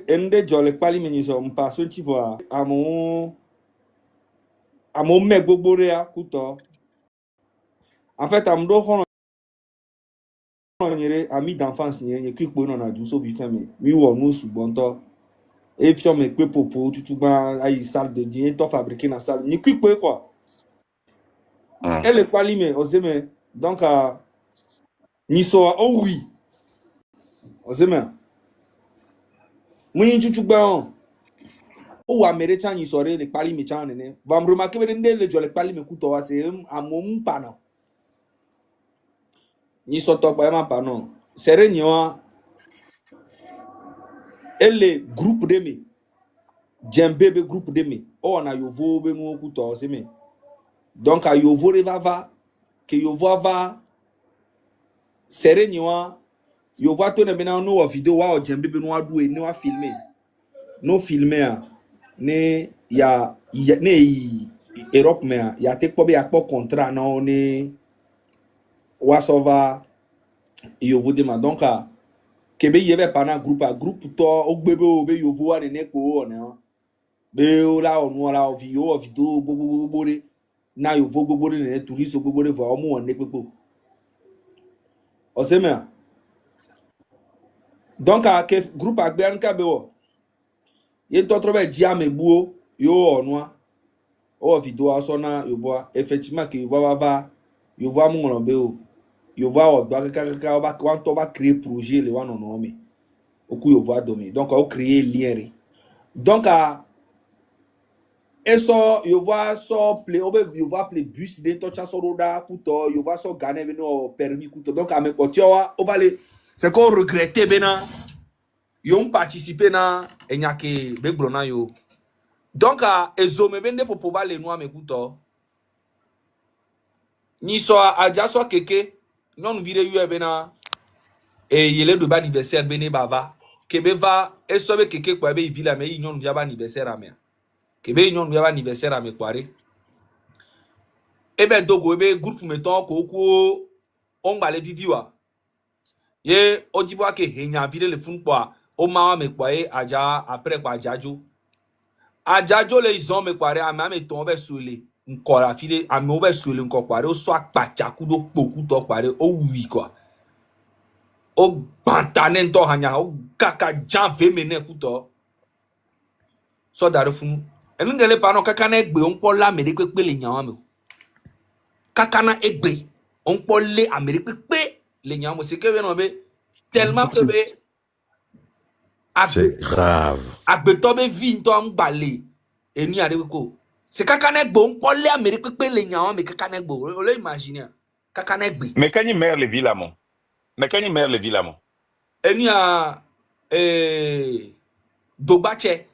ende jole pali meniso mpa so chivo amo me gbogbore ya kuto. En fait, amdo hono nyere ami d'enfance nye kikpo no na du so bi fami. Mi wo no subonto. Et puis on me kwe popo tutuba ayi salle de dîner to fabriquer na salle. Ni kikpo quoi. Elle pali me ozeme donc ni so oh oui. Ozeme. Muni tutuba on. O wa mere chan ni sore le pali me chan ne. Va me remarquer be nde le jole pali me kuto wa se amom pana. Ni so to pa ma pano. Sere ni wa ele groupe de me. Djembebe groupe de me. O na yovo be no kuto se me. Donc a yovo revava que yovo va sere ni wa yovo to ne bena no video wa o djembebe no adu e no filmer. No filmer ne ya ne Europe me ya te ko be akpo contrat na ne wasova yovo de ma donc kebe yebe pana groupe to ogbebe obe yovo wa ne ko ona be o la onu la o video gbogbo na yovo gbogbo ne touriste gbogbo va o mu one pepo o se me donc ke groupe agbe an ka be wo ye to trobe ji amegbuo yo onu o video aso na yovo effectivement ke yovo va yovo amu ngolo be o yovo o do akaka ba kwanto ba créer projet le wa no no me oku yovo adomi donc o créer lien donc eso yovo so play obe yovo play bus de to chanso roda kuto yovo so gane be no permis kuto donc ame potiowa o vale c'est qu'on regrettait bena yon participer na enyake be brona yo donc ezo me bende pour pouvoir le noa me kuto ni so aja so keke non vire yo bena e yele do ba anniversaire bene bava kebe va eso be keke kwa be villa me yon via ba anniversaire ame kebe yon via ba anniversaire ame kware ebe dogo ebe groupe meton ko ku on ba le viviwa ye ojibo ake henya vile le fun kwa o ma me kwa e aja après kwa ajajo le izon me kware ame ton be sole nko la file ame o be sole nko kware o so apacha kudo poku to kware o wi kwa o bantane to hanya o kaka janve mene kuto so dare fun enungele pa no kaka na egbe on po la mere pepe le nyan me kaka na egbe on po le amere pepe le nyan mo se ke no be tellement que be c'est grave agbetobe vi nto am gbale eni areko se kaka na egbe on po le amere pepe le nyan me kaka na egbe o le imaginer kaka na egbe mais quand il meurt le villamon eni dogbache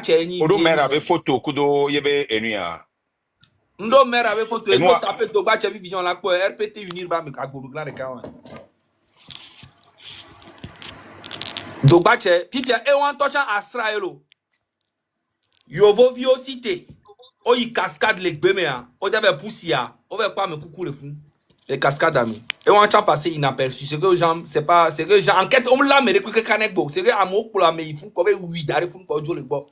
eni odo meurt avec photo kudo yebe enuya ndo meurt avec photo eno taper dogbache vision la ko rpt unir ba me agboru glan de kan dogbache pipia e wan touch asra elo yovo vi cité o yi cascade le gbeme a o debe poussia o be pa me coucou le fou les cascades ami et on a passé inaperçu c'est que gens c'est pas c'est que gens enquête on l'a mais que canek bo c'est que amo pour la mais il faut comme oui d'arriver fou pour jouer le bo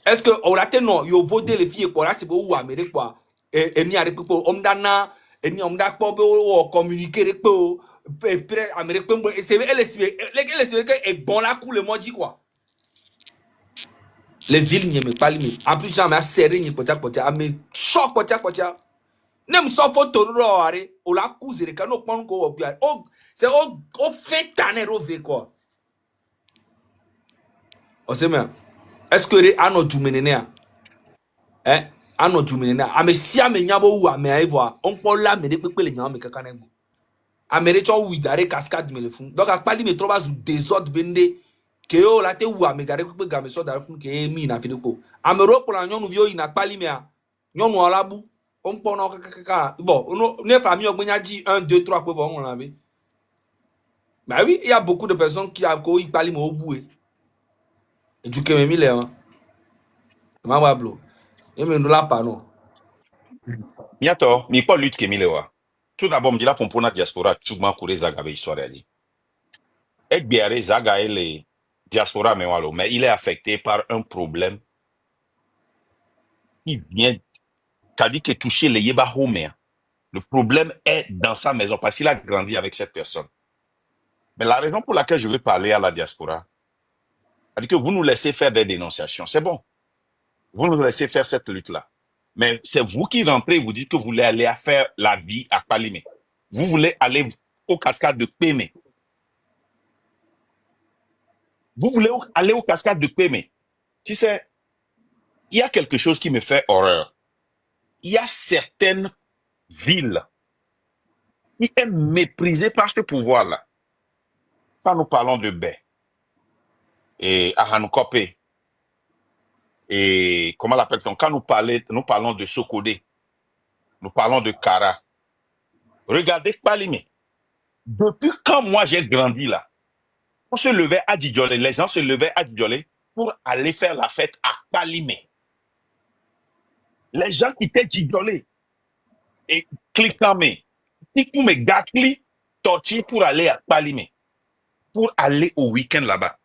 est-ce que on a non yo voter les filles quoi là c'est pour ou amérique quoi et ni arrive pour on dana et ni on da pour communiquer pour amérique pour c'est elle c'est que est bon là coup le mot dit quoi les villes n'y me pas limite en plus jamais serré ni potia mais choc potia nem so photo ro are o la kuzere ka no pon ko ogbia o se o fait taner ove quoi o se me est-ce que re ano jumenene a ano jumenene a me si amenya bo wu ame aivo on po la me de pepele nya me kaka na gbo amere cho wi dare cascade me le fun donc akpali me troba zu désordre bende ke o la te wu ame gare pepe ga me so dare fun ke mi na finipo amero pour la nyonu vi o ina akpali me a nyonu alabu on pon kaka bon ne famille ogbenya dit 1 2 3 pour on laver bah oui il y a beaucoup de personnes qui a ko ipali mo obue et du que me le ma wa blo et me la pa non Niato, ni pas lutte que milewa. Tout d'abord, me dit la pompona diaspora, tout ma courez zagabe histoire dit. Egbiare Zaga et les diaspora Mewalo, mais il est affecté par un problème qui vient, c'est-à-dire qui touché les Yeba Homer. Le problème est dans sa maison parce qu'il a grandi avec cette personne. Mais la raison pour laquelle je veux parler à la diaspora, c'est que vous nous laissez faire des dénonciations. C'est bon. Vous nous laissez faire cette lutte-là. Mais c'est vous qui rentrez, vous dites que vous voulez aller à faire la vie à Palimé. Vous voulez aller aux cascades de Pémé. Vous voulez aller aux cascades de Pémé. Tu sais, il y a quelque chose qui me fait horreur. Il y a certaines villes qui est méprisée par ce pouvoir-là. Quand nous parlons de Baie et Ahanukopé, et comment l'appelle-t-on? Quand nous parlons de Sokodé, nous parlons de Kara. Regardez Palimé. Depuis quand moi j'ai grandi là, on se levait à Djidjolé, les gens se levaient à Djidjolé pour aller faire la fête à Palimé. Les gens quittaient Djidjolé et Klikame, Tikoume Gakli, Torchi pour aller à Palimé, pour aller au week-end là-bas.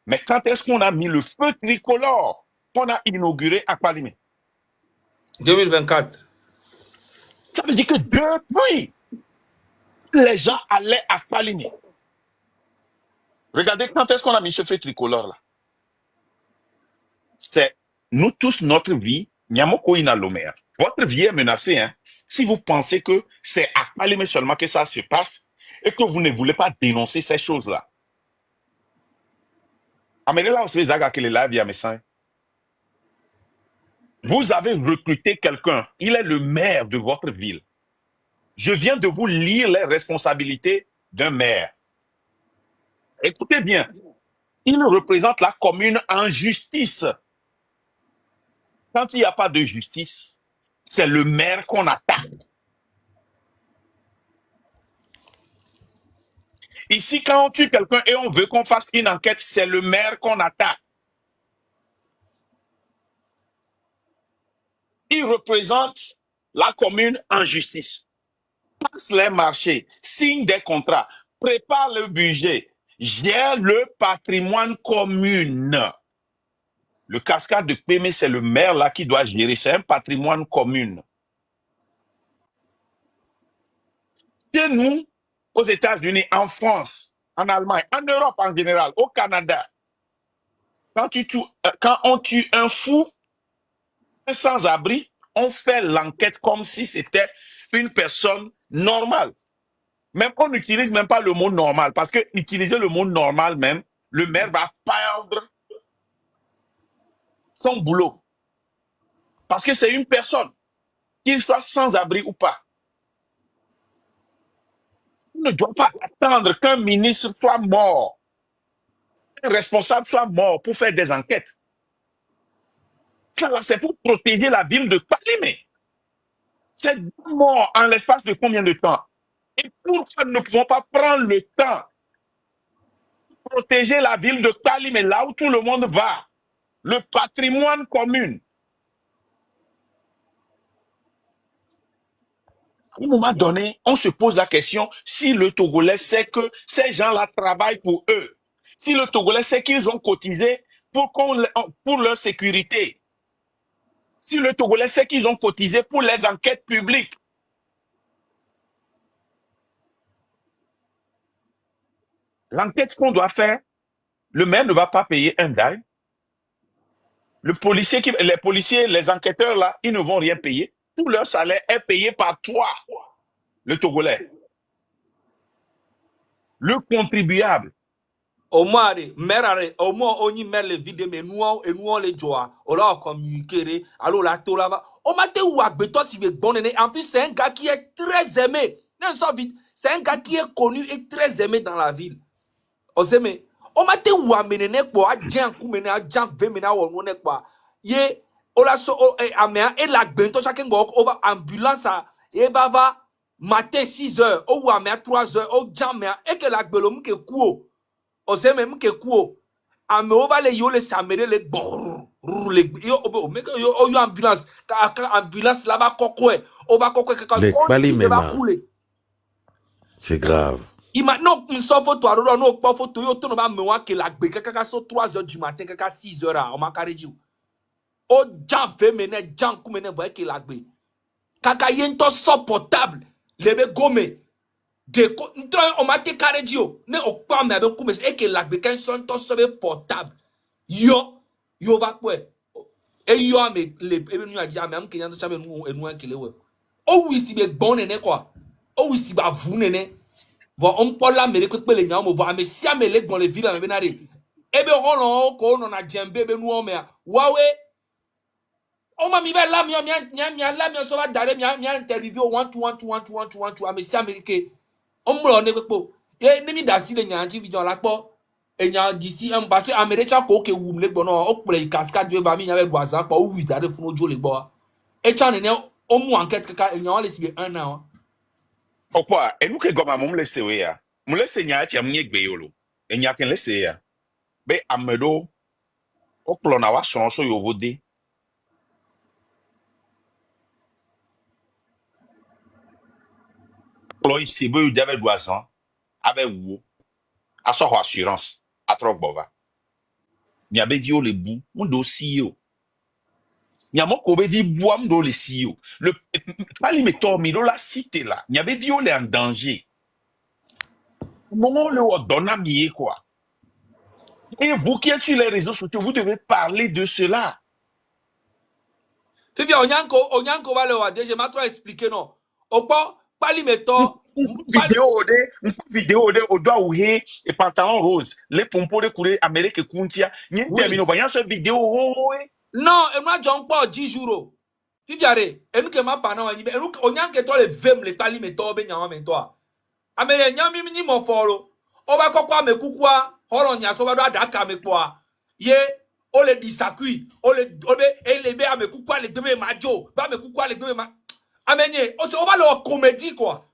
Mais quand est-ce qu'on a mis le feu tricolore qu'on a inauguré à Palimé? 2024. Ça veut dire que depuis, les gens allaient à Palimé. Regardez quand est-ce qu'on a mis ce feu tricolore là. C'est nous tous, notre vie, Nyamoko Inalomea. Votre vie est menacée, hein. Si vous pensez que c'est à Palimé seulement que ça se passe et que vous ne voulez pas dénoncer ces choses-là. Amenez-la aussi, Zaga, que la vie à Messin. Vous avez recruté quelqu'un. Il est le maire de votre ville. Je viens de vous lire les responsabilités d'un maire. Écoutez bien. Il représente la commune en justice. Quand il n'y a pas de justice, c'est le maire qu'on attaque. Ici, quand on tue quelqu'un et on veut qu'on fasse une enquête, c'est le maire qu'on attaque. Il représente la commune en justice. Passe les marchés, signe des contrats, prépare le budget, gère le patrimoine commune. Le cascade de Pémé, c'est le maire là qui doit gérer. C'est un patrimoine commune. Chez nous, aux États-Unis, en France, en Allemagne, en Europe en général, au Canada, quand on tue un fou, un sans-abri, on fait l'enquête comme si c'était une personne normale. Même on n'utilise même pas le mot normal, parce que utiliser le mot normal même, le maire va perdre son boulot. Parce que c'est une personne, qu'il soit sans-abri ou pas. On ne doit pas attendre qu'un ministre soit mort, qu'un responsable soit mort pour faire des enquêtes. Ça, c'est pour protéger la ville de Palimé. C'est mort en l'espace de combien de temps? Et pourquoi nous ne pouvons pas prendre le temps de protéger la ville de Palimé, là où tout le monde va, le patrimoine commun? À un moment donné, on se pose la question si le Togolais sait que ces gens-là travaillent pour eux, si le Togolais sait qu'ils ont cotisé pour leur sécurité, si le Togolais sait qu'ils ont cotisé pour les enquêtes publiques. L'enquête qu'on doit faire, le maire ne va pas payer un dime. Les policiers, les enquêteurs là, ils ne vont rien payer. Tout leur salaire est payé par toi, le Togolais. Le contribuable. Au moins, au moins, on y met les vidéos, mais nous, on les joie. On l'a communiqué, alors la tola va. On m'a dit, si bon, en plus, c'est un gars qui est très aimé. C'est un gars qui est connu et très aimé dans la ville. On sait, mais on m'a dit, quoi, djan, koumene, djan, vemena, on est quoi. Ye, on la so, et la bento, chacun go, on va ambulance, et va matin 6 heures, ou à 3 heures, au djan, et que la belom que couo. On sait même que quoi, on va les yo les samere les bon, les yo, mais yo ambulance, ambulance là-bas, on va Les Balimema, c'est grave. Non, on s'en photo, alors non, pas photo, yo, ton ba me wa ke la gbe, kaka so 3 heures du matin, kaka 6 heures, on m'a carré du. O jan fe mene, jan kou mene, voye ke la gbe. Kaka yen to so portable, lebe gome. De ko, on m'a te carré du, ne o pa me abe kou me, e ke la gbe, ken son to sobe portable. Yo va kwe. E yo ame, ebe nou a di, ame am kenyan to chabe nou en kele we. O wisi be bon nene kwa. O wisi ba vou nene. Bon, on parle là, mais les coups de les gens, mais si on met les dans les villes, on va aller. Eh bien, on a djembé, ben nous on met. Waouh, on m'a mis là, mais ça va d'aller, mais interview one to mais si américain, on me l'a n'est pas. Et n'est mis d'asile, il y a un vidéo là, pas. Et il y a d'ici, un passé américain, que vous me bon, on peut les cascades, il va avec voisin, pas où vous allez faire nos les bois. Et tu en es, on m'enquête, il y a laissé un an. Pourquoi? Et nous que goma mum laisse ya. Mum laisse nya ti amye gbe yolo. E nya ken laisse ya. Be amedo o plona wa so so yo vode. Plo ici be yu avec doazan avec wo. Aso ho assurance atro gbova. Nya be di o le bu, mu do si yo. Nya mo ko be di boam do le si yo. Le pali meto mi do la cité là. Nya be di o le en danger. Moment le o donna mi quoi. Et vous qui êtes sur les réseaux sociaux, vous devez parler de cela. Fifi, onyanko va le voir. Je m'ai trop expliqué, non. Opa, pali meto. Vidéo de au doigt oué et pantalon rose. Les pompos de courir Amérique et Kuntia. N'y termine pas. Il y a cette vidéo. Non, et moi, j'en pas 10 jours. Fifi, arrête. Et nous, que ma parent, et nous, onyanko, toi, les vem, les pali meto, ben, y'en même toi. Amérique, nyami, ni mon foro. On va quoi, me kukwa. Holon, y'a so va doit daka, me quoi. Ye. O le disakui, o le be ame kukwa le gbeme majo, ba me kukwa le gbeme ma. Amenye, o se o va le comédie quoi.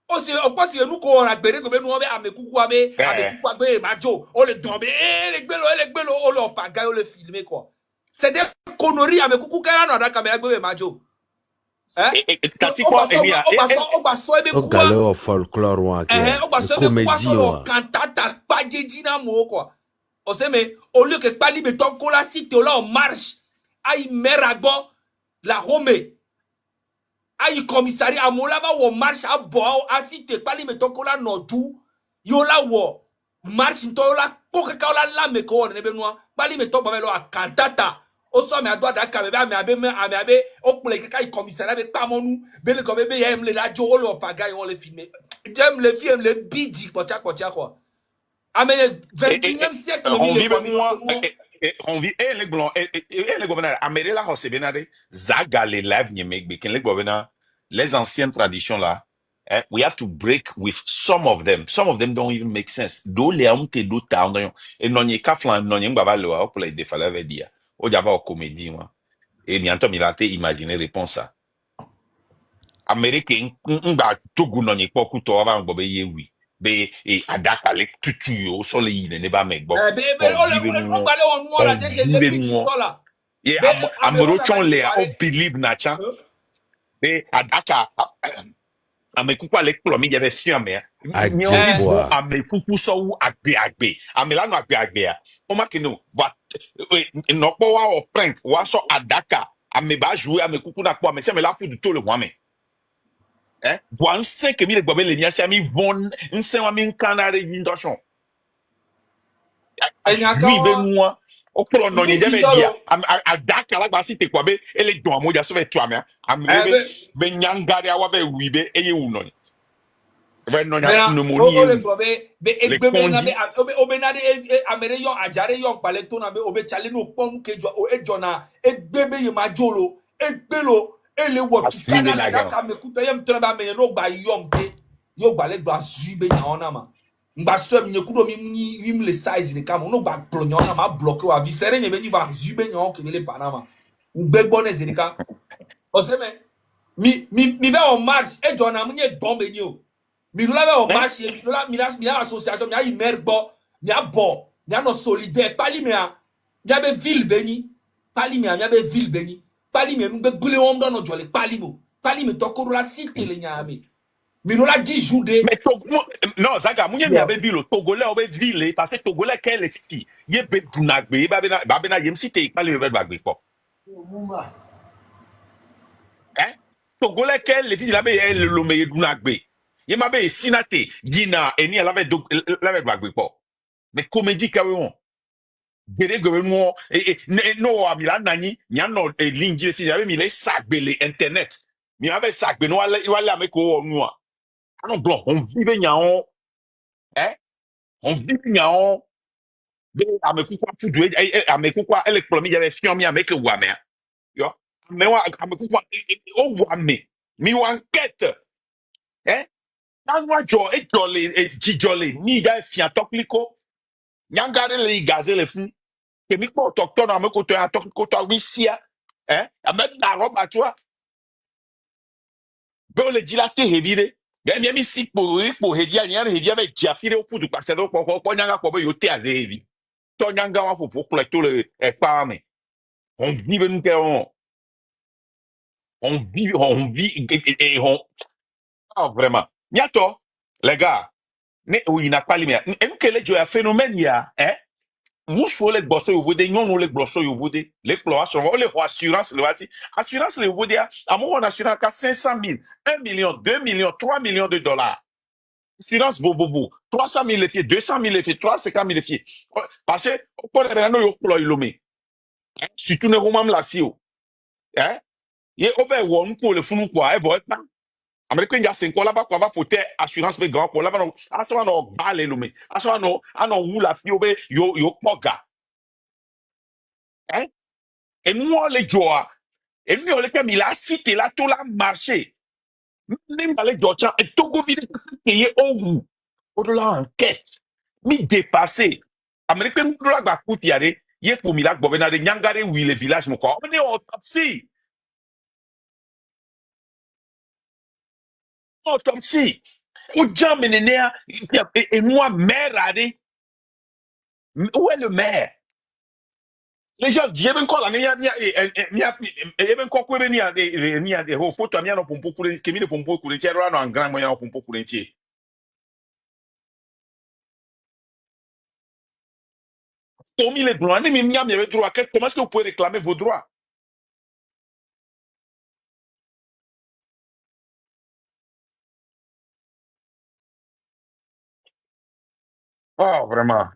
O se o pas si nous ko on a gbere gbeme nous ame kukwa gbeme majo, o le dombe le gbelo o le paga o le filmer quoi. C'est des conneries ame kukwa na da caméra gbeme majo. Hein? Kati kwa Elia. O ba so ebe kwa. O gale o folklore wa ke. O ba so ebe kwa so kantata pajeji na mo quoi. On sait, mais au lieu que Pali Beton Kola cite là en marche, aïe merago, la home, aïe commissariat, à Molava ou marche à bois, à cite Pali Beton Kola non-tout, yola ou marche, n'tola, pour que kaola la me ko, ne benoa, Pali Beton Bavelo à cantata, au sommet à droite d'Aka, mais abe, au play que commissariat avec pas mon nous, belle comme bébé, aime les radio, on le pagaille, on les filme. J'aime les films, les bidi, quoi. Ah, mais 21e siècle, on vit on vit les blancs les gouverneurs Amérique là c'est bien allé zaga les live ni megbe ken les gouverneurs les anciennes traditions là we have to break with some of them don't even make sense do les amte do ta ndon et non ni kaflan non ni baba lo pour les défaler veut dire o java o comédie moi et ni anto milate imaginer réponse ça Amérique ngba togu non ni poku to avant gobe ye oui be e adaka le tutu yo so le yine ne ba me gbo ye amoro chon le o believe na cha be adaka amekuku le klo mi je be si ame ni o amekuku so wu agbe amela no agbe a o ma kinu wa no po wa o print wa so adaka ame ba jouer amekuku na po ame se me la fu du to le wa me Voix 5000 gobel les niasi ami von nsen wa min kanare induction. Oui ben moi o pro no ni debe dia adaka la gba site kwa be ele don amoja so ve tu ame amebe be nyangare awa be wibe eye wu no ni be no nya no mo ni be egbeme na be obenade amere yon ajare yon pale to na be obe chale no pon kejo o ejona egbebe ye majolo egbelo ele wo tukana na ka me kuta yem treba me no gba yom be yo gba le gba zube nya ona ma ngba so me kudo mi le size ni ka mo no gba plo nya ona ma bloquer wa vi sere nye be ni ba zube nya o kele panama ngbe gbone zerika o se me mi va en marche e jona mo nye bombe ni o mi do la va en marche mi la association mi a imerbo mi a bo mi a no solidaire pali me a mi a be ville beni pali me a mi a be ville beni pali me nu be gbule won do no jole pali me tokoro la cité le nyame Mirola 10 jours de. Mais non, Zaga, mounye mi Yeah. abe ville, Togolais abe ville, parce que Togolais qu'elle est fille, ye be dunagbe, babena yem si te ikpali be bagbe ko. Hein? Togolais qu'elle est fille, la be elle lo me dunagbe. Ye ma be sinate, gina, eni la be bagbe ko. Mais comédie ka won. Gere gwe no no amila nani, nyano lingi fille, abe mi le sagbele internet. Mi abe sagbe no wale ameko no. Anon blanc, on vive nyaon, hein? On vive nyaon. Be amekukwa fudu amekukwa elektromi ya fion mi ameke wame yo me wa amekukwa o wame mi wa enquête nanwa jo e jole jijole ni ga fian tokliko nyangare le gaze le fun ke mi po tokto na ameko to ya tokliko to wisia amek na roba toi be o le dilate hevire be mi si po hedia nyare hedia be jiafire o fudu pase do ko nyanga ko be yo te ave to nyanga wa popo kle to le e pa me on vit nous on vit et on ah, vraiment nyato les gars ne oui n'a pas limite et nous que les joie phénomène ya nous faut les bosser au vote non les bosser au vote les exploration les assurance le voici assurance le vote à mon assurance à 500 000 1 million 2 millions 3 millions de dollars assurance bobo 300 000 les filles 200 000 les filles 350 000 les filles parce que pour les gens yo pour ilomé surtout ne romam la sio ye over won ko le funu ko e boy pa american ja sen ko la ba ko va pote assurance be grand ko la ba no aso no bale lu me aso no ano wu la fi obe yo poga et nous les joa et nous les comme il a cité là tout la marché même dans les jocha et togo vide payer au de la enquête mi dépassé american ko la ba kuti yare ye pour mi la gobena de nyangare wi le village mo ko on est autopsie autopsie ou jamais et moi maire allez où est le maire les gens disent ben quoi là ben quoi quoi ben des photos mia no pompo kure ke mi de pompo kure tiens là en grand moyen no pompo kure tiens Tommy les droits ni mia mi avez droit comment est-ce que vous pouvez réclamer vos droits ah vraiment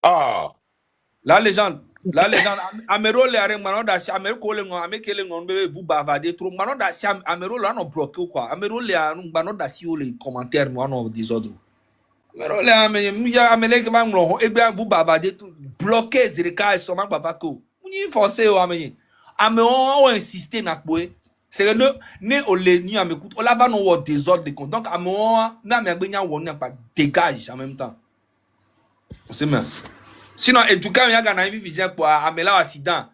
ah La légende, Amero le areng mano da si Amero ko le ngon Amero le ngon bebe vous bavarder trop mano da si Amero là non bloqué ou quoi Amero le areng mano da si ou les commentaires moi non désordre Amero le Amero ya Amero que va nglo e gba vous bavarder tout bloqué zirika e so ma bavako ni forcé o Amero Amero o insister na boé c'est que ne o le ni amekut o la va non o désordre de compte donc Amero na me agbenya won na pas dégage en même temps on sait même sinon eduka ya gana hivi vijana kwa amela accident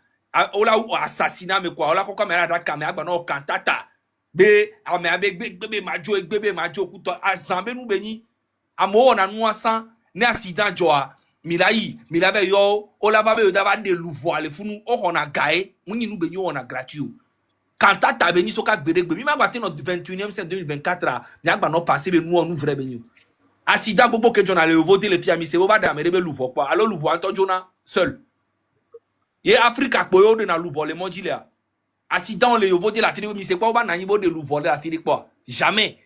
ola assassinat me kwa ola ko kamera da kamera gba no kantata be ame abe gbebe majo kuto azambe nu beni amo na nu asan ne accident joa milabe yo ola ba be da ba de luvo ale funu o hona gae munyi nu beni o na gratuit kantata beni so ka gbere mi ma gba te no 21e siècle 2024 mi agba no passer be nu onu vrai beni accident bobo que jona le voter les filles mi se ba da merebe luvo kwa alors luvo anto jona seul ye Africa poyo de na luvo le monji le accident le voter la fini mi se kwa ba na yibo de luvo la fini kwa jamais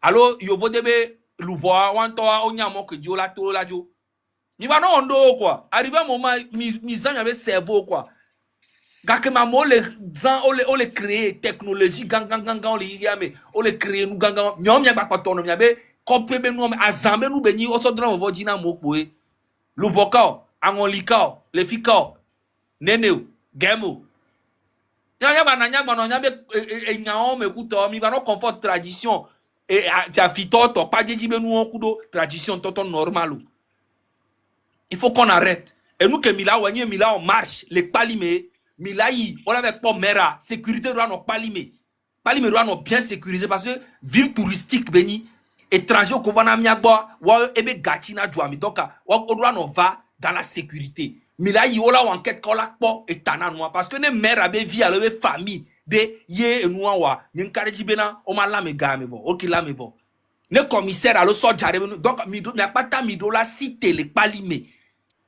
alors yo voter be luvo wanto onya mo que jo la to la jo mi ba no ondo quoi arrivé un moment mi zan avait cerveau quoi gake ma mo le zan o le créer technologie gang o le yame o le créer nu gang nyom ya ba patono mi be kopé be nu azambe nu be ni o so dran vo jina mo poe lu vocal angolika le fika nene gemo nya ba na nya ba no nya be enya o me kuto mi ba no comfort tradition et ja fitoto pa jeji be nu okudo tradition toto normal il faut qu'on arrête et nous que mila wanye mila on marche les palimé Milaï, on avait pas mera, sécurité doit non palime doit non bien sécurisé parce que ville touristique beni étranger ko vana miagba wa ebe gatina joami donc on doit non va dans la sécurité Milaï on la enquête ko la po etana noa parce que ne mère avait vie avec famille de ye enua wa nyenkare bena o ma la me ga me bo o ki la me bo ne commissaire alo so jare donc mi akpata mi do la cité le palime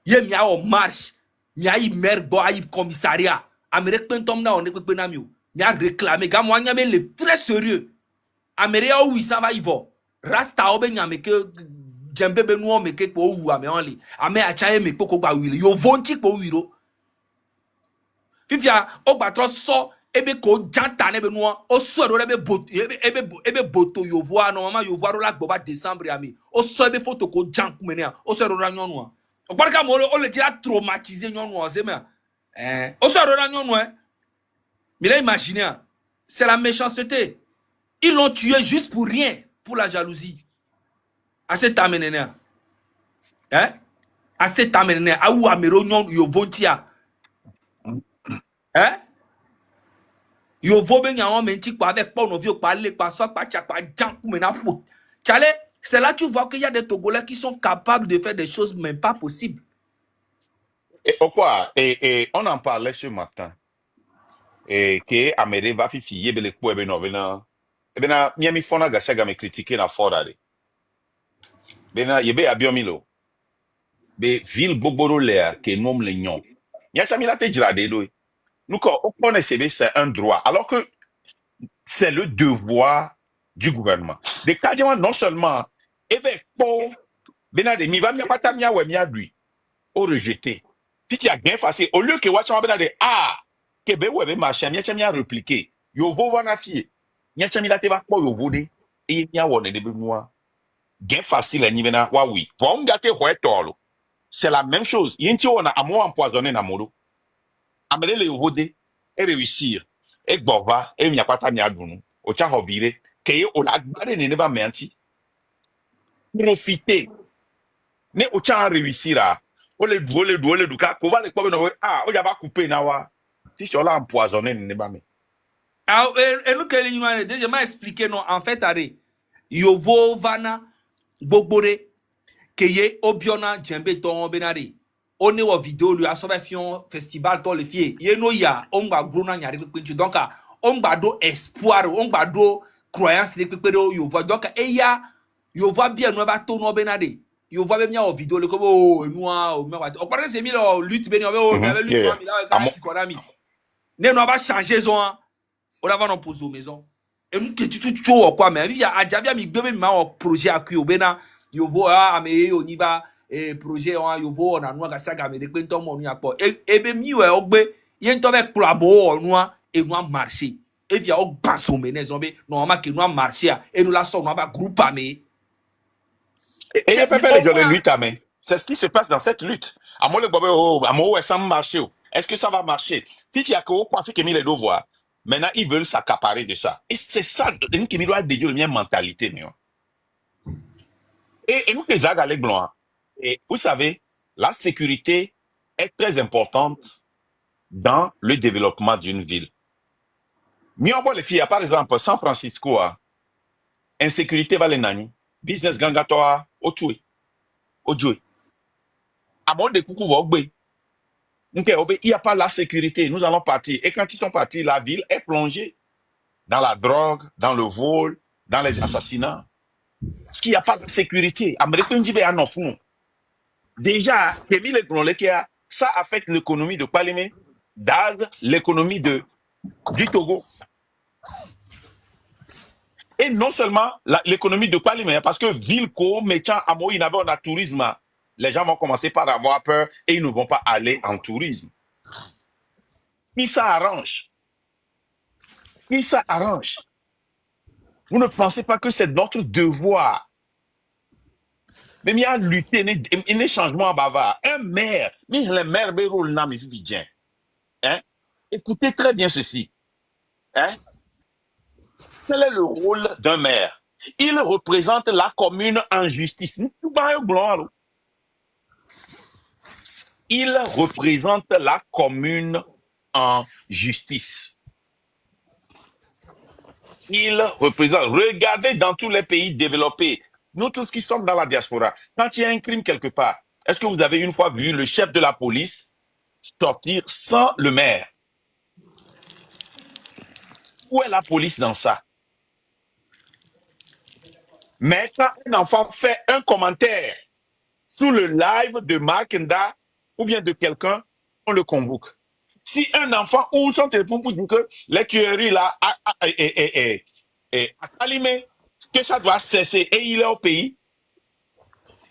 ye mi a o marche mi a maire bo a commissariat amere pentom na on pepe na mi o mi a réclamer ga mo anya me le très sérieux amere o wi ça va ivo rasta o be nyame ke jembe be nu o me ke po wu ame only ame a chaye me poko gba wile yo vonti po wiro fifia o gba tro so ebe ko janta ne be nu o so ro ebe bot ebe boto yo vo no mama yo vo ro la gbo ba décembre ami o so ebe photo ko jan ku mene o so ro ra nyonu a o gba ka mo o le tira traumatiser nyonu o ze me o so ro ra nyonu mais là imaginez c'est la méchanceté. Ils l'ont tué juste pour rien, pour la jalousie. À cet amené, hein? À cet amené, à où Améronyon, yo vontia, hein? Yo voben ya on menti quoi avec pas nos vieux parler pas ça pas tchak pas jan ou mena fou. Tchale, c'est là que tu vois qu'il y a des Togolais qui sont capables de faire des choses même pas possibles. Et on en parlait ce matin. Et que Amédée va fifi yebele kwa ebe no bena miami fona gasaga me critiquer na fora de. Bena yebe abiomilo. Be ville boboro lea que nom le nyon. Ya chamila te jrade do. Nous on connaît c'est un droit alors que c'est le devoir du gouvernement. Des cas non seulement avec po bena de mi va mi pata mi awe mi adui au rejeté. Si tu as bien facile au lieu que wacha bena de que be we be machin mi a répliquer. Yo vo va na fie. Mi chamila te va po yo vo de et mi a wone de be moi. Gain facile ni bena wa oui. Bon gâté tolo. C'est la même chose. Yenti on a amour empoisonné na modo. Amele le yo de et réussir. Et bova et mi apata mi adunu. O cha hobire que o la gbare ne ba menti. Profiter. Ne o cha réussir a. O le du ka ko va le ko no o ya ba couper na wa. Si je la empoisonné ne ba me. Ah, et nous que les déjà m'a expliqué non en fait arrêt. Yo vo vana bogbore keye obiona djembe ton benari one wo vidéo lui a sauvé fion festival to le fie ye no ya on gba grona nyare pe donc on gba do espoir on gba do croyance le pe do yo vo donc eya yo vo bien no ba to no benari yo vo be mia o vidéo le ko o enua o me wa o parle c'est mi lo lutte beni o me lutte Yeah. mi la ka ti konami ne no ba changer zon on va non poser maison et nous que tu quoi mais il y a déjà mi gbe mi ma projet akui obena yo vo ame on y va et projet on yo vo na no ga saga me de pe nto mo nu apo e be mi we ogbe ye nto be klabo onu e nu marché et via o gba so menezo be normalement que nu marché et nous la so nu ba groupe ame Et il y a pas de lutte à main. C'est ce qui se passe dans cette lutte. À moi, le bobo, à moi, ça marche. Est-ce que ça va marcher? Si tu as que mis les deux voix, maintenant, ils veulent s'accaparer de ça. Et c'est ça, qui doit dédier une mentalité, et nous, les Agalais blancs, et vous savez, la sécurité est très importante dans le développement d'une ville. Mieux les filles, par exemple, San Francisco, insécurité va les nani, business gangatoa, au jouer. À mon de coucou vogbe. Il n'y a pas la sécurité. Nous allons partir. Et quand ils sont partis, la ville est plongée dans la drogue, dans le vol, dans les assassinats. Parce qu'il n'y a pas de sécurité. Déjà, ça affecte l'économie de Palimé, l'économie du Togo. Et non seulement l'économie de Palimé, parce que ville comme métier à Moïse, on a tourisme. Les gens vont commencer par avoir peur et ils ne vont pas aller en tourisme. Qui ça arrange? Qui ça arrange? Vous ne pensez pas que c'est notre devoir? Mais il y a lutter, un changement bavard. Un maire, mais le maire, hein? Écoutez très bien ceci. Hein? Quel est le rôle d'un maire? Il représente la commune en justice. Il représente la commune en justice. Il représente. Regardez dans tous les pays développés, nous tous qui sommes dans la diaspora, quand il y a un crime quelque part, est-ce que vous avez une fois vu le chef de la police sortir sans le maire? Où est la police dans ça? Mais quand un enfant fait un commentaire sous le live de Makenda ou bien de quelqu'un, on le convoque. Si un enfant ouvre son téléphone pour dire que les tueries là, à Kalimé, que ça doit cesser et il est au pays,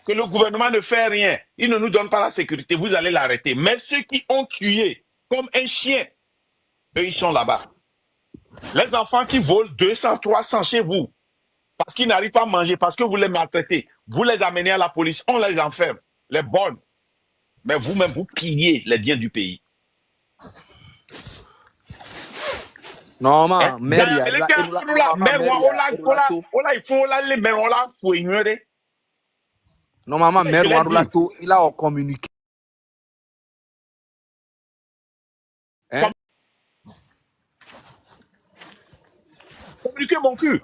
que le gouvernement ne fait rien, il ne nous donne pas la sécurité, vous allez l'arrêter. Mais ceux qui ont tué comme un chien, eux, ils sont là-bas. Les enfants qui volent 200, 300 chez vous, parce qu'ils n'arrivent pas à manger, parce que vous les maltraitez, vous les amenez à la police, on les enferme, les bonnes. Mais vous-même, vous pillez les biens du pays. Normalement, Dans les cas, il faut les mères, on l'a faut ignorer. normalement, Je maire l'ai Wandoulato, il a communiqué. Hein? Communiquer mon cul.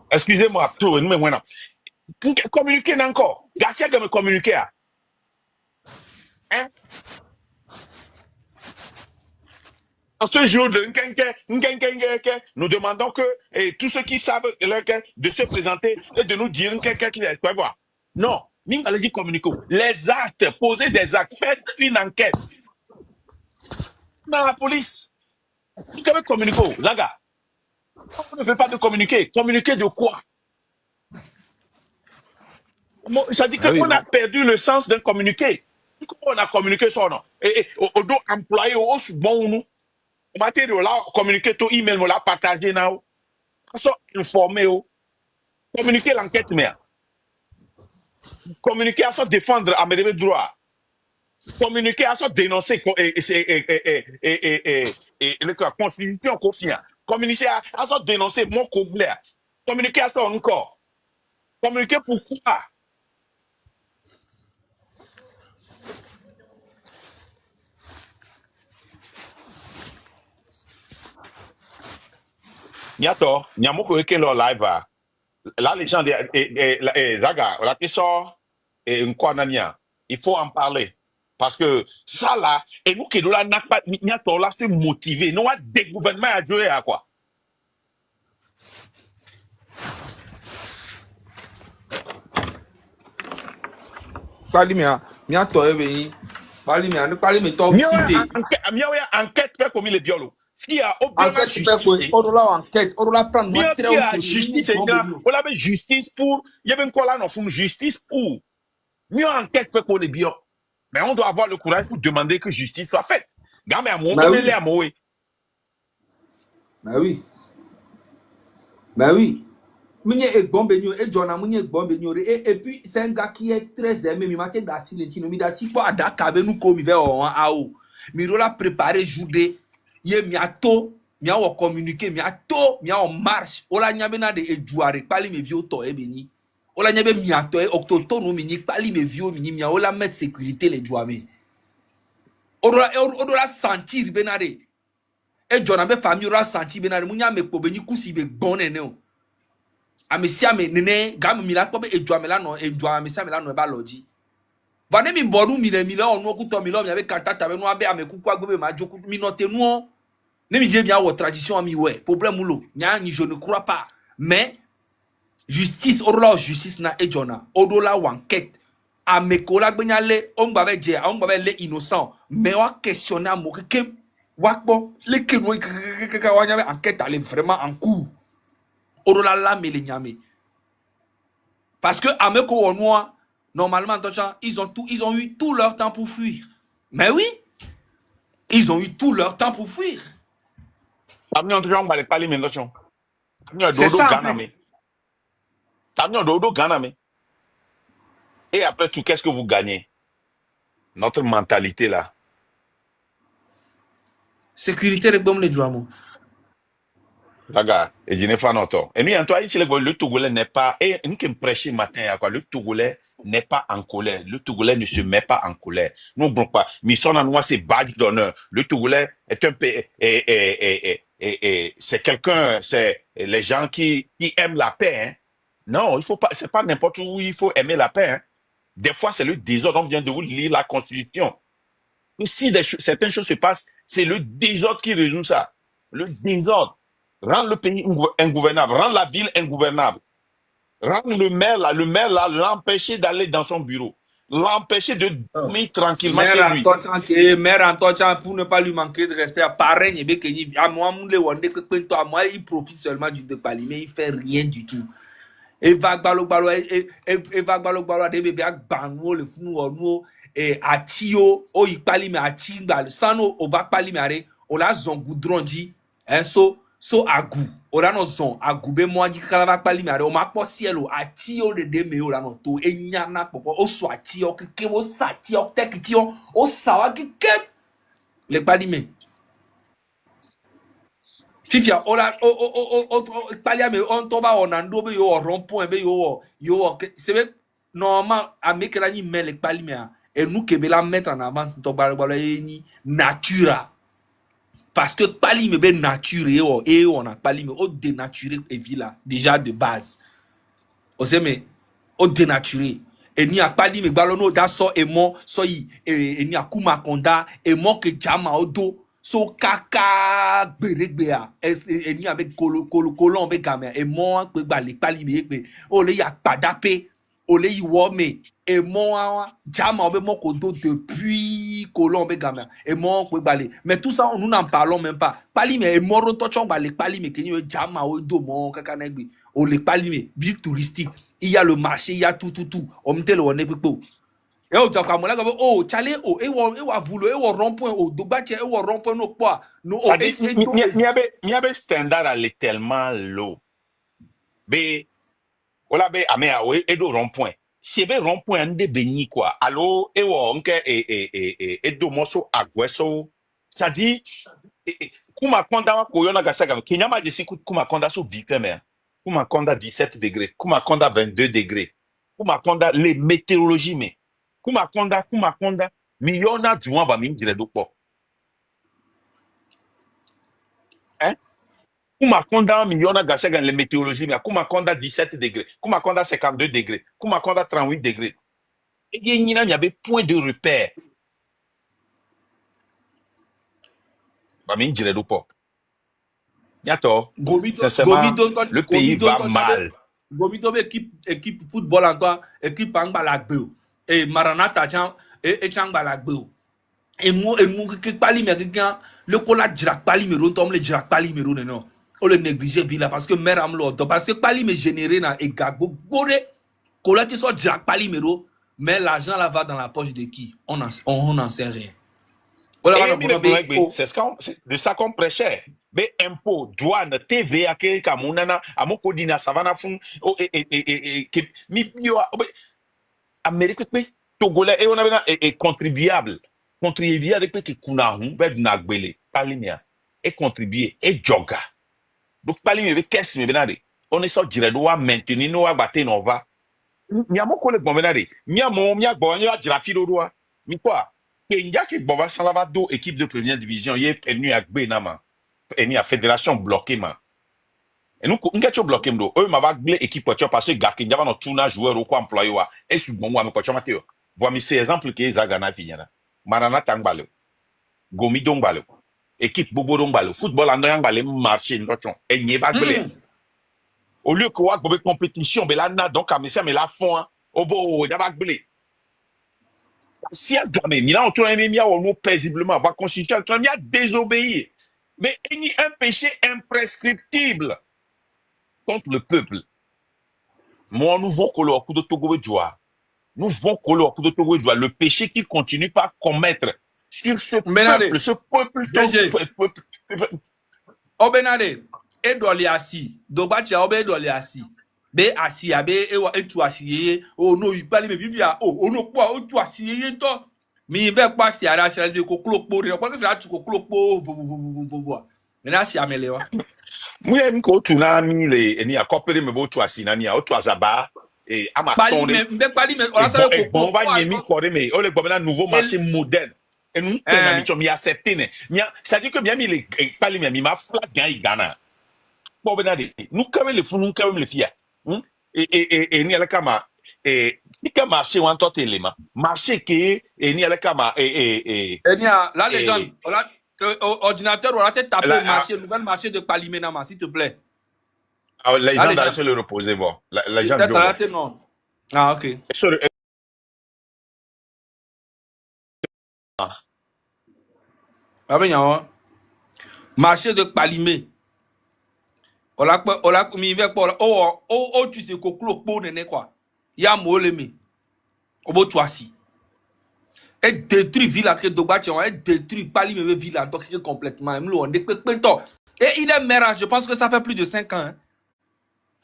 Excusez-moi, tout, nous, mais voilà. Communiquer encore. Garcia de me communiquer. Hein? En ce jour de nous demandons que tous ceux qui savent de se présenter et de nous dire qui est voir. Non, nous allons dire communiquer. Les actes, poser des actes, faites une enquête. Dans la police, vous devez communiquer, là, gars. On ne veut pas de communiquer. Communiquer de quoi? Ça dit qu'on a perdu le sens d'un communiqué. Comment on a communiqué ça, non? Et au dos employé, au bon, nous. On m'a dit, là, communiquer tout email, on l'a partagé, là. On s'est informé, communiquer l'enquête, mais. Communiquer à se défendre à mes droits. Communiquer à se dénoncer la constitution confiant. Communiquer à se dénoncer mon complet. Communiquer à ça encore. Communiquer pourquoi? Niato, Niamoko eke leur live. Là, les gens, Zaga, la question, il faut en parler. Parce que ça là, et nous qui nous là, Niato là, c'est motivé. Nous, des gouvernements à jouer à quoi? Palimia, mia toye be. Palimia, ne palime to cité. Miaouya enquête fait comme les biolos. Fia, au bien la Enquête justice. Odola enquête, Odola prendre moi très Bien justice, on avait justice pour, il y avait une là, non, justice pour. Mieux enquête fait pour les bio. Mais on doit avoir le courage pour demander que justice soit faite. Gamé à mon, Bah oui. à moi. Bah oui. Bah oui. Mounye Egbon Benyo, et John Mounye Egbon Benyo. Et puis, c'est un gars qui est très aimé. Mi mate d'assi le chino. Mi d'assi quoi à Dakar, ben nous comme il va en AO. Mi rola préparé journée. Ye miato, mia o communiquer, miato, mia en marche. Ola nyabena de ejouare, pali me vio to ebeni. Ola nyabe miato, octoto no mini, pali me vio mini, mia ola mettre sécurité les jouame. Odola sentir benare. Et John abe famille ola sentir benare. Mounya me kobeni kusi be bonne ne. Amesia me nene gam mi la ko be edwa me la no edwa amesia me la no e ba loji vane mi boru mi le mi le onu okuto mi lo mi abe kantata be no abe amekuku agbe ma joku mi no te nu ne mi je bien wo tradition mi we problème lo nya ni je ne crois pas mais justice orola justice na ejona odola enquête amekola gbenyale o ngba be je o ngba be le innocent mais wa questionner mo ke wa gbo le ke no ka wa nya be enquête elle est vraiment en cours. Parce que Ameko Onwa, normalement, ils ont eu tout leur temps pour fuir. Mais oui, ils ont eu tout leur temps pour fuir. C'est ça, en fait. Et après tout, qu'est-ce que vous gagnez? Notre mentalité là. Sécurité de bombe les Djouamo. Regarde, et je n'ai pas notre. Et nous, le Togolais n'est pas, et nous qui prêchons matin, à quoi, le Togolais n'est pas en colère. Le Togolais ne se met pas en colère. Nous ne pas. Mais son en c'est badge d'honneur. Le Togolais est un peu, c'est quelqu'un, c'est les gens qui aiment la paix, hein. Non, il faut pas, c'est pas n'importe où il faut aimer la paix, hein. Des fois, c'est le désordre. On vient de vous lire la Constitution. Et si certaines choses se passent, c'est le désordre qui résume ça. Le désordre. Rendre le pays ingouvernable, rendre la ville ingouvernable. Rendre le maire là, l'empêcher d'aller dans son bureau. L'empêcher de dormir tranquillement chez lui. Mère Antoine, pour ne pas lui manquer de respect, pareil, il profite seulement du dépali, mais il fait rien du tout. Et va gbalo de bébé ak banwo le funu onu et atio o ipali me ati gbal sano o va pali me are o la zon goudron di so agu o la no zon agu be mo aji kala va pali me are o ma po cielo atio de me o la no to enya na popo o so atio ke o sa tio tek tio o sa wa ke le pali me Fifia, ola, palia me on toba onando be yo rond-point be yo c'est vrai normal à me que la ni mele pali me et nous que be la mettre en avant toba ni natura parce que pali me be nature et on a pali me o dénaturé et villa déjà de base o se me o dénaturé et ni a pali me balono da so et mo so yi et ni akuma konda et mo que jama odo so kaka gberegbe a eni avec kolon be game e mo pe gba le pali me pe o le ya pada pe o le yi wo me e mo jama be mo ko do depuis kolon be game e mo pe gba le mais tout ça nous n'en parlons même pas pali me e mo ro to chon gba le pali me keni jama o do mo kaka na gbe o le pali me ville touristique il y a le marché il y a tout o mte le won pe et au Japon, moi là, oh, Charlie, oh, et voulu, et rond-point, oh, Dobache, et rond-point, no quoi, no, oh, Ça dit, il y avait standard à tellement low. Mais, ola be amea we edo rond-point. Si be rond-point ande beni quoi. Allo, ewo nke edo moso agweso. Ça dit, kuma konda wa koyona gasaga. Kenyama desi kuma konda so vifeme. Kuma konda 17 degrés. Kuma konda 22 degrés. Kuma konda les météorologies mais. Kuma konda. Miliona duwa ba mi dire do po. Hein? Kuma konda miliona gasaga les météorologies mais. Kuma konda 17 degrés. Kuma konda 52 degrés. Kuma konda 38 degrés. Et il y avait point de repère. Ba mi dire do po. Yato, sincèrement, le pays va mal. Gomito équipe football en toi, équipe Angbalagbe. Et Maranata et Changbalagbe. Et moi que pali me quelqu'un le cola dirak pali me rontom le dirak pali me non. On le négliger villa parce que mère am lo parce que pali me généré na et gagbo gore cola qui soit dirak pali me mais l'argent là va dans la poche de qui? On n'en sait rien. C'est de ça qu'on prêchait. Mais impôts, douane, TVA, Kamunana, Amokodina, Savana Fun, Amérique, Togolais, et on avait contribuable. Contribuable, que Kunahun, Bednagbele, Palimia, et contribuer, et Joga. Donc, Palimia, qu'est-ce que c'est? On est sorti de droit maintenir nos abattés, on va. Miamo collègue, bon, venez, Miamo, Miagbo, Jirafilo, droit. Mais quoi? Il y a qui bova Salavado, équipe de première division, il est venu à Benama, et à fédération bloquée, man. Et nous, on a bloqué, eux, m'a glé équipe, parce que Gakin, il y a un tournage joueur ou quoi employé, et sous bon, moi, mais Mathéo. Voici ces exemples qui est Zagana Vignana. Marana Tangbalo. Gomi Dongbalo. Équipe Bobo Dongbalo. Football en Dongbalo, marché, notre et n'y va glé. Au lieu que, vous avez compétition, mais là, donc, à Messia, mais là, fond, au beau, il y a pas glé. Si elle gagne, il a entouré un ou paisiblement, va constituer il a désobéi. Mais il y a un péché imprescriptible contre le peuple. Moi, nous voulons que le coup de Togo de joie. Nous voulons que le coup de Togo de joie. Le péché qu'il continue pas à commettre sur ce peuple. Obenade, Edoli assis. Dobatia Obedoli assis. Be assis, abe et tu assis. Oh no, il parle, mais vivia. Oh no, quoi, oh tu assis. Mais il va pas si à la chaise de coclo pour rien. Parce que c'est là tu coclo pour vous. Maintenant, si améliore. Moi, je me suis dit que a coopéré me tu assis, nani a tu azaba et amaton. On va y mettre quoi mais on le voit maintenant nouveau marché moderne. Et nous, on a accepté. Ça dit que bien il est pas les m'a flag Ghana. Bon ben nous quand même le fou nous quand même le fia. Et ni à la kama et ni ka marché ou en tout élément. Marché qui et ni à la kama et ni à la légende. Ordinateur, on va te taper Là, marché, nouvel marché de Paliménama, s'il te plaît. les Là, gens les gens. doivent se le reposer, bon. Les gens T'as doivent voir. raté, non. Ah, ok. Ah, ben, y'a marché de Palimé. On l'a mis avec Paul. Oh, tu sais, Koklo, quoi. Y'a Molemi. Au bout de Toisi. Et détruit Villa que Dobachi, on détruit Palimé Villa donc complètement. Et il est maire, je pense que ça fait plus de 5 ans. Hein,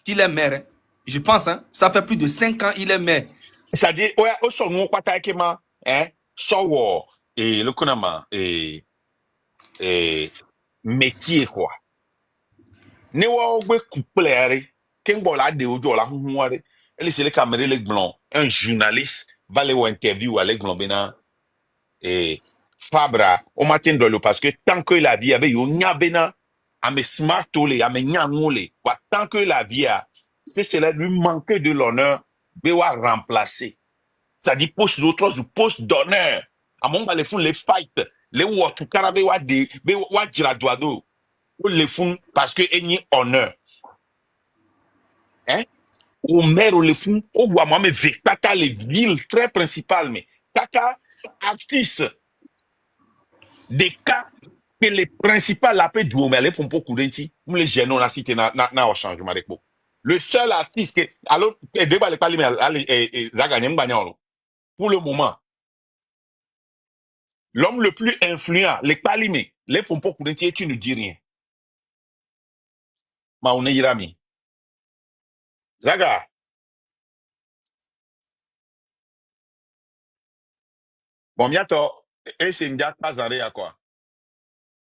qu'il est maire. Hein. Je pense, hein, ça fait plus de 5 ans il est maire. C'est-à-dire, ouais, au son nom, quoi, hein, so, et le konama, et métier, quoi. Ne wa ogbe couple, qu'un bon là, de ojo, là, elle c'est le caméra, les blancs. Un journaliste va aller au interview avec blanc, bena, et Fabra, au matin de l'eau, parce que tant que la vie avait, yon a bena, à me smart, à me nyangole, tant que la vie a, c'est cela lui manquer de l'honneur, de remplacer. C'est-à-dire poste d'autres ou poste d'honneur. À mon les fous les fight, les watu karabe wa de, be wa jiraduado, ou les fous parce que any honneur. Hein? Au maire ou les fous, au wa moi mais kaka les villes très principales mais kaka artistes des cas que les principales la paix du mais les pompo coudenti, ou les gênons la cité na au changement avec moi. Le seul artiste que alors débat les parler mais la gagner pour le moment. L'homme le plus influent, les palimés, les pompons courentiers, tu ne dis rien. Maoune Irami. Zaga. Bon, bientôt. Et c'est une date pas à quoi.